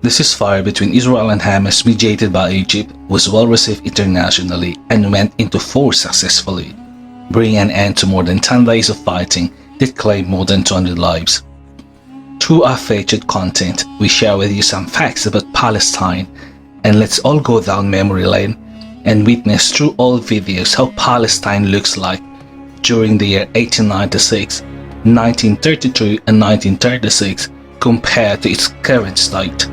The ceasefire between Israel and Hamas, mediated by Egypt, was well received internationally and went into force successfully, bringing an end to more than 10 days of fighting that claimed more than 200 lives. Through our featured content, we share with you some facts about Palestine, and let's all go down memory lane and witness through old videos how Palestine looks like during the year 1896, 1933 and 1936 compared to its current state.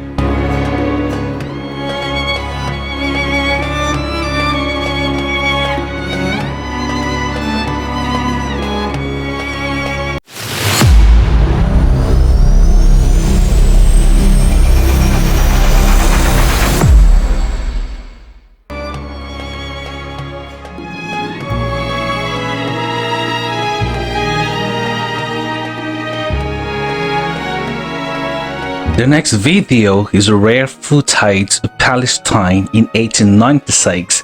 The next video is a rare footage of Palestine in 1896,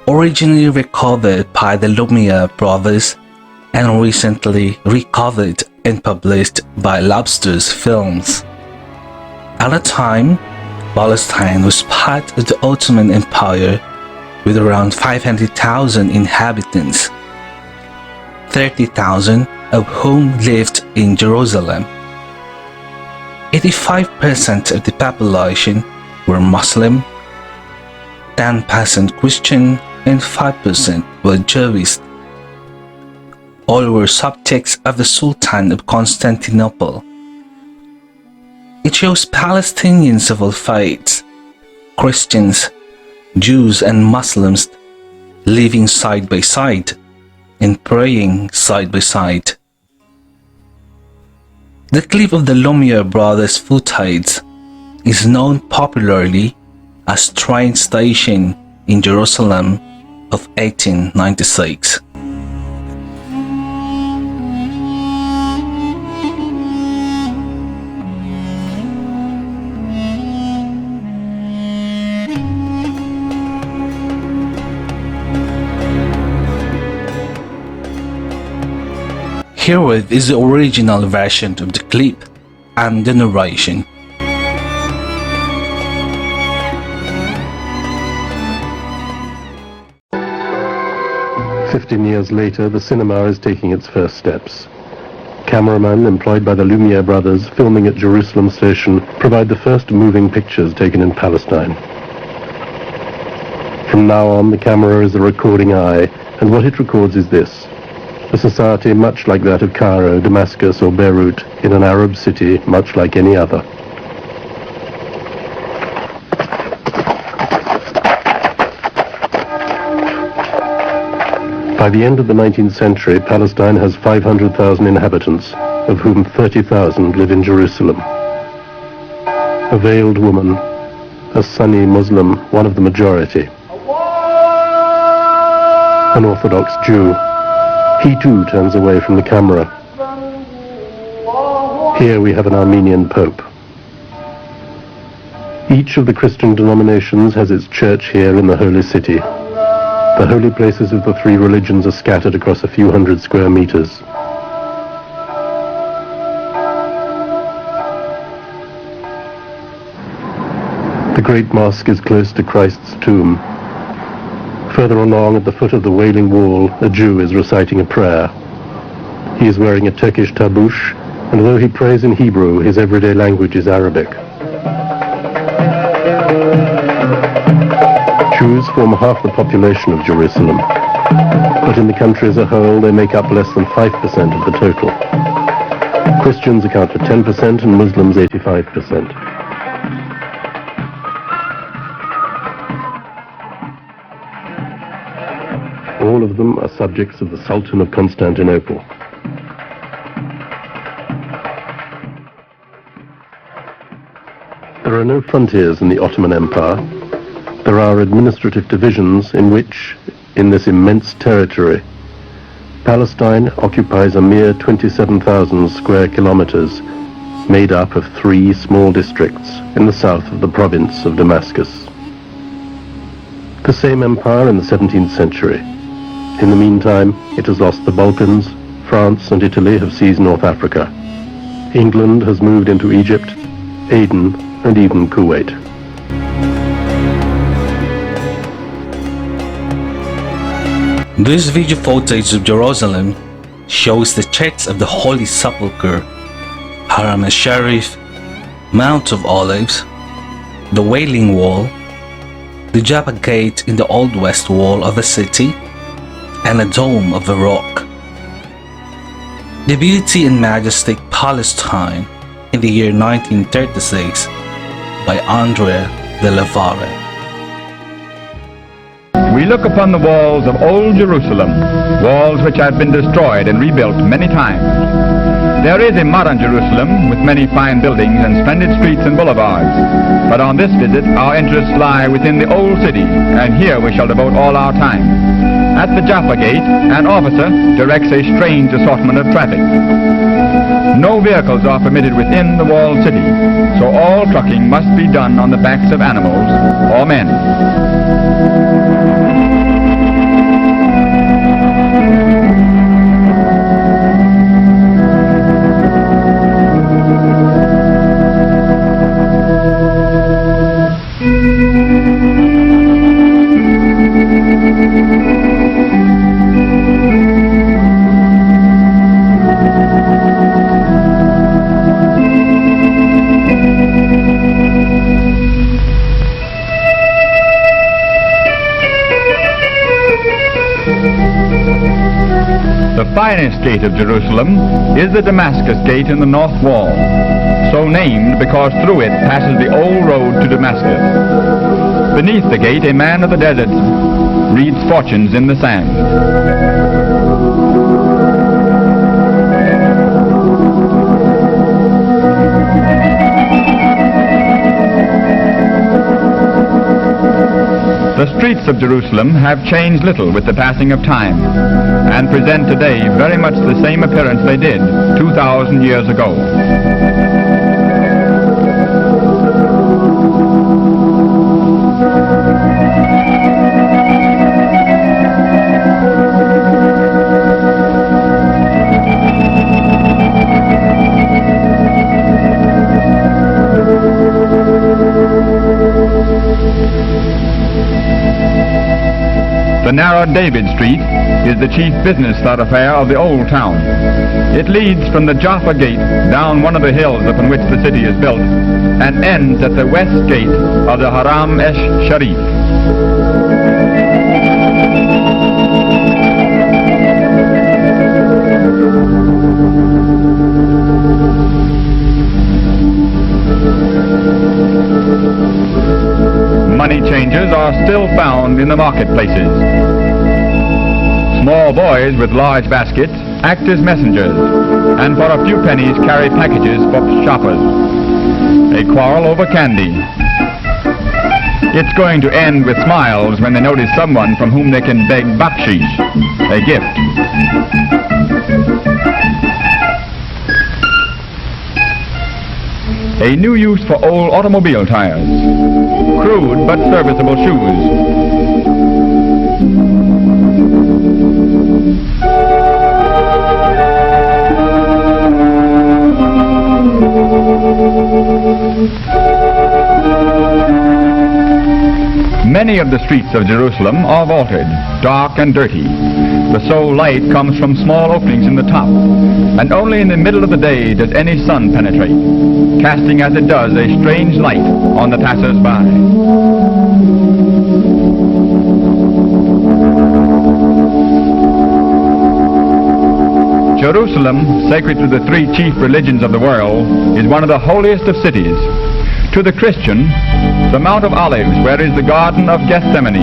originally recovered by the Lumiere Brothers and recently recovered and published by Lobsters Films. At the time, Palestine was part of the Ottoman Empire with around 500,000 inhabitants, 30,000 of whom lived in Jerusalem. 85% of the population were Muslim, 10% Christian, and 5% were Jewish. All were subjects of the Sultan of Constantinople. It shows Palestinians of all faiths, Christians, Jews, and Muslims living side by side and praying side by side. The clip of the Lumiere Brothers footage is known popularly as Train Station in Jerusalem of 1896. Herewith is the original version of the clip and the narration. "15 years later, the cinema is taking its first steps. Cameramen employed by the Lumière Brothers filming at Jerusalem Station provide the first moving pictures taken in Palestine. From now on, the camera is a recording eye, and what it records is this: a society much like that of Cairo, Damascus, or Beirut, in an Arab city much like any other. By the end of the 19th century, Palestine has 500,000 inhabitants, of whom 30,000 live in Jerusalem. A veiled woman, a Sunni Muslim, one of the majority. An Orthodox Jew. He too turns away from the camera. Here we have an Armenian Pope. Each of the Christian denominations has its church here in the Holy City. The holy places of the three religions are scattered across a few hundred square meters. The Great Mosque is close to Christ's tomb. Further along, at the foot of the Wailing Wall, a Jew is reciting a prayer. He is wearing a Turkish tabush, and though he prays in Hebrew, his everyday language is Arabic. Jews form half the population of Jerusalem, but in the country as a whole, they make up less than 5% of the total. Christians account for 10% and Muslims 85%. All of them are subjects of the Sultan of Constantinople. There are no frontiers in the Ottoman Empire. There are administrative divisions in which, in this immense territory, Palestine occupies a mere 27,000 square kilometers, made up of 3 small districts in the south of the province of Damascus. The same empire in the 17th century. In the meantime, it has lost the Balkans, France and Italy have seized North Africa. England has moved into Egypt, Aden and even Kuwait. This video footage of Jerusalem shows the church of the Holy Sepulchre, Haram al-Sharif, Mount of Olives, the Wailing Wall, the Jaffa Gate in the Old West Wall of the city, and a dome of the rock. The beauty and majestic Palestine in the year 1936 by Andrea de la Valle. We look upon the walls of old Jerusalem, walls which have been destroyed and rebuilt many times. There is a modern Jerusalem with many fine buildings and splendid streets and boulevards. But on this visit our interests lie within the old city, and here we shall devote all our time. At the Jaffa Gate, an officer directs a strange assortment of traffic. No vehicles are permitted within the walled city, so all trucking must be done on the backs of animals or men. The finest gate of Jerusalem is the Damascus gate in the north wall, so named because through it passes the old road to Damascus. Beneath the gate a man of the desert reads fortunes in the sand. The streets of Jerusalem have changed little with the passing of time, and present today very much the same appearance they did 2,000 years ago. The narrow David Street is the chief business thoroughfare of the old town. It leads from the Jaffa Gate down one of the hills upon which the city is built and ends at the west gate of the Haram al-Sharif. Money changers are still found in the marketplaces. Small boys with large baskets act as messengers, and for a few pennies carry packages for shoppers. They quarrel over candy. It's going to end with smiles when they notice someone from whom they can beg bakshish, a gift. A new use for old automobile tires. Crude but serviceable shoes. Many of the streets of Jerusalem are vaulted, dark and dirty. The sole light comes from small openings in the top, and only in the middle of the day does any sun penetrate, casting as it does a strange light on the passers-by. Jerusalem, sacred to the three chief religions of the world, is one of the holiest of cities. To the Christian, the Mount of Olives, where is the Garden of Gethsemane,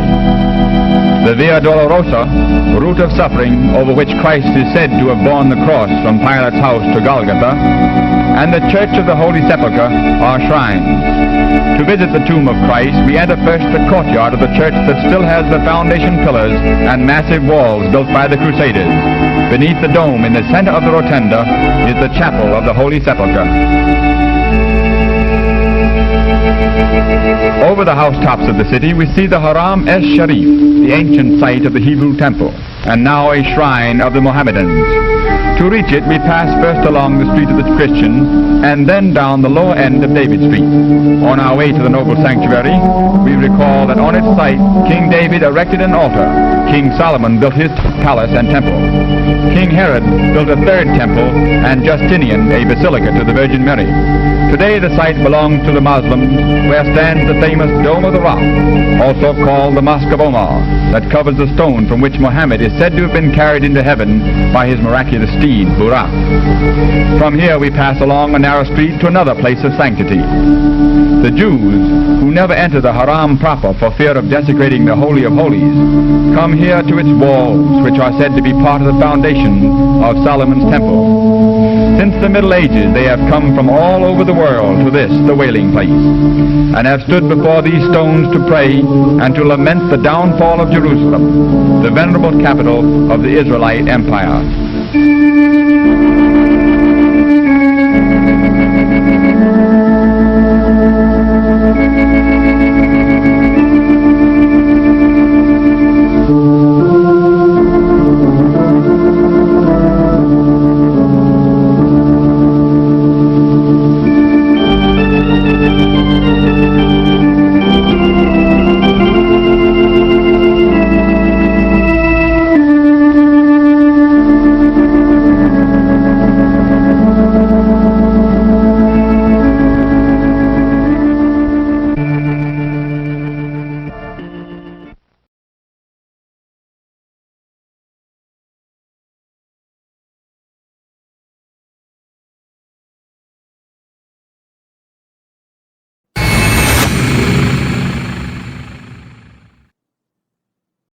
the Via Dolorosa, route of suffering over which Christ is said to have borne the cross from Pilate's house to Golgotha, and the Church of the Holy Sepulchre are shrines. To visit the tomb of Christ, we enter first the courtyard of the church that still has the foundation pillars and massive walls built by the Crusaders. Beneath the dome in the center of the rotunda is the chapel of the Holy Sepulchre. Over the housetops of the city we see the Haram al-Sharif, the ancient site of the Hebrew temple, and now a shrine of the Mohammedans. To reach it, we pass first along the street of the Christians, and then down the lower end of David Street. On our way to the noble sanctuary, we recall that on its site, King David erected an altar. King Solomon built his palace and temple. King Herod built a third temple, and Justinian a basilica to the Virgin Mary. Today the site belongs to the Muslims, where stands the famous Dome of the Rock, also called the Mosque of Omar, that covers the stone from which Muhammad is said to have been carried into heaven by his miraculous steed, Buraq. From here we pass along a narrow street to another place of sanctity. The Jews, who never enter the Haram proper for fear of desecrating the Holy of Holies, come here to its walls, which are said to be part of the foundation of Solomon's temple. Since the Middle Ages they have come from all over the world to this, the wailing place, and have stood before these stones to pray and to lament the downfall of Jerusalem, the venerable capital of the Israelite Empire.